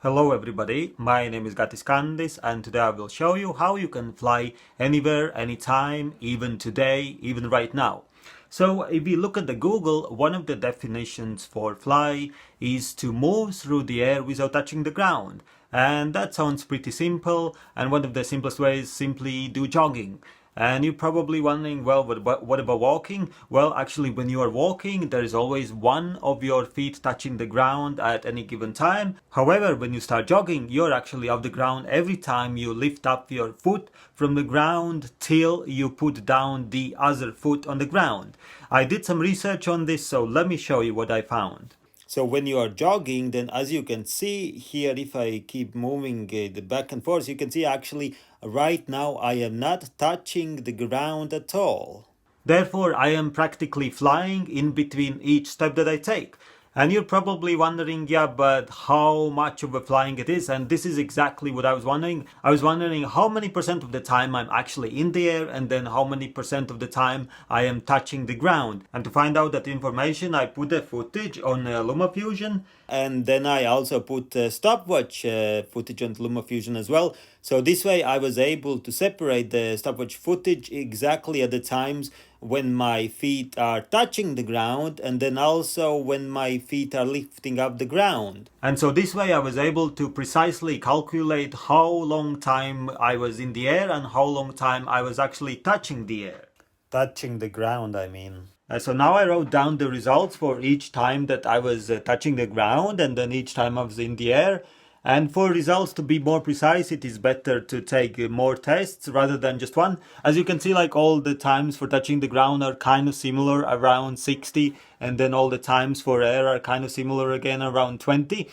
Hello everybody, my name is Kandis and today I will show you how you can fly anywhere, anytime, even today, even right now. So if you look at the Google, one of the definitions for fly is to move through the air without touching the ground. And that sounds pretty simple, and one of the simplest ways simply do jogging. And you're probably wondering, well, what about walking? Well, actually, when you are walking, there is always one of your feet touching the ground at any given time. However, when you start jogging, you're actually off the ground every time you lift up your foot from the ground till you put down the other foot on the ground. I did some research on this, so let me show you what I found. So when you are jogging, then as you can see here, if I keep moving the back and forth, you can see actually right now I am not touching the ground at all. Therefore, I am practically flying in between each step that I take. And you're probably wondering, yeah, but how much of a flying it is? And this is exactly what I was wondering. I was wondering how many percent of the time I'm actually in the air and then how many percent of the time I am touching the ground. And to find out that information, I put the footage on LumaFusion. And then I also put stopwatch footage on LumaFusion as well. So this way I was able to separate the stopwatch footage exactly at the times when my feet are touching the ground and then also when my feet are lifting up the ground. And so this way I was able to precisely calculate how long time I was in the air and how long time I was actually touching the air. Touching the ground, I mean. So now I wrote down the results for each time that I was touching the ground and then each time I was in the air. And for results to be more precise, it is better to take more tests rather than just one. As you can see, like all the times for touching the ground are kind of similar, around 60, and then all the times for air are kind of similar again, around 20.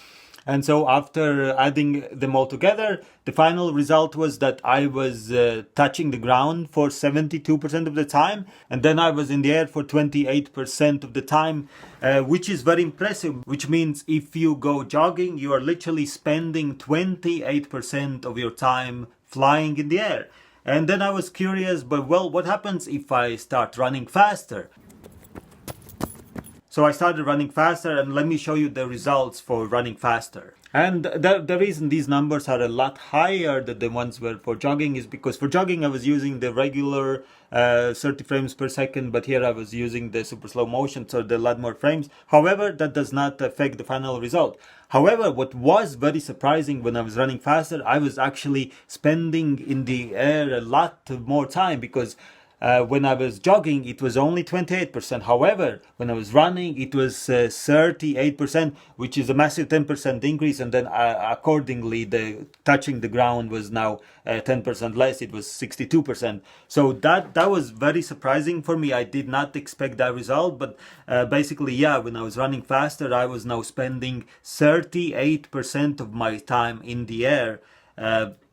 And so after adding them all together, the final result was that I was touching the ground for 72% of the time, and then I was in the air for 28% of the time, which is very impressive, which means if you go jogging, you are literally spending 28% of your time flying in the air. And then I was curious, but well, what happens if I start running faster? So I started running faster, and let me show you the results for running faster. And the reason these numbers are a lot higher than the ones were for jogging is because for jogging I was using the regular 30 frames per second, but here I was using the super slow motion, so there are a lot more frames. However, that does not affect the final result. However, what was very surprising when I was running faster, I was actually spending in the air a lot more time because when I was jogging, it was only 28%. However, when I was running, it was 38%, which is a massive 10% increase. And then accordingly, the touching the ground was now 10% less. It was 62%. So that was very surprising for me. I did not expect that result. But basically, yeah, when I was running faster, I was now spending 38% of my time in the air.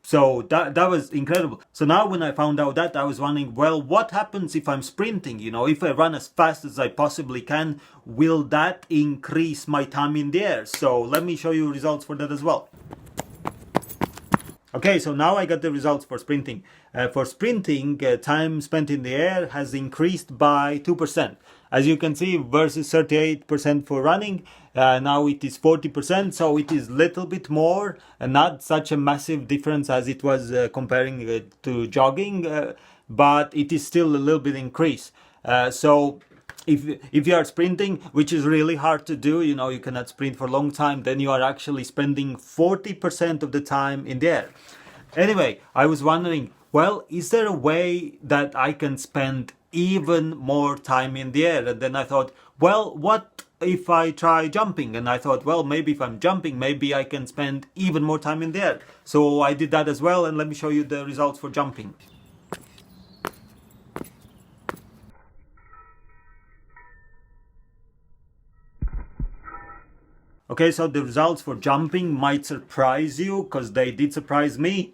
So that was incredible. So now when I found out that, I was wondering, well, what happens if I'm sprinting? You know, if I run as fast as I possibly can, will that increase my time in the air? So let me show you results for that as well. Okay, so now I got the results for sprinting. For sprinting, time spent in the air has increased by 2%. As you can see, versus 38% for running, now it is 40%, so it is a little bit more, and not such a massive difference as it was comparing to jogging, but it is still a little bit increase. So if you are sprinting, which is really hard to do, you know, you cannot sprint for a long time, then you are actually spending 40% of the time in the air. Anyway, I was wondering, well, is there a way that I can spend even more time in the air? And then I thought, well, what if I try jumping? And I thought, well, maybe if I'm jumping, maybe I can spend even more time in the air. So I did that as well, and let me show you the results for jumping. Okay, so the results for jumping might surprise you, because they did surprise me.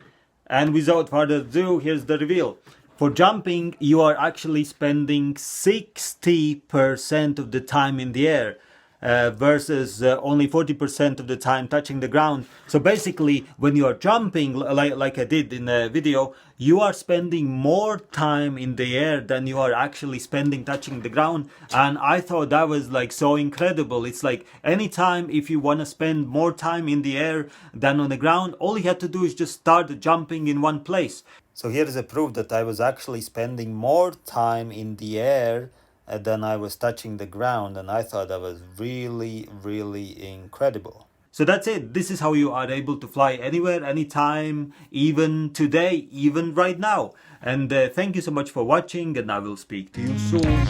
And without further ado, here's the reveal. For jumping, you are actually spending 60% of the time in the air. versus only 40% of the time touching the ground. So basically, when you are jumping, like I did in the video, you are spending more time in the air than you are actually spending touching the ground. And I thought that was like so incredible. It's like anytime if you want to spend more time in the air than on the ground, all you have to do is just start jumping in one place. So here is a proof that I was actually spending more time in the air than I was touching the ground, and I thought that was really, really incredible. So that's it. This is how you are able to fly anywhere, anytime, even today, even right now. And thank you so much for watching, and I will speak to you soon.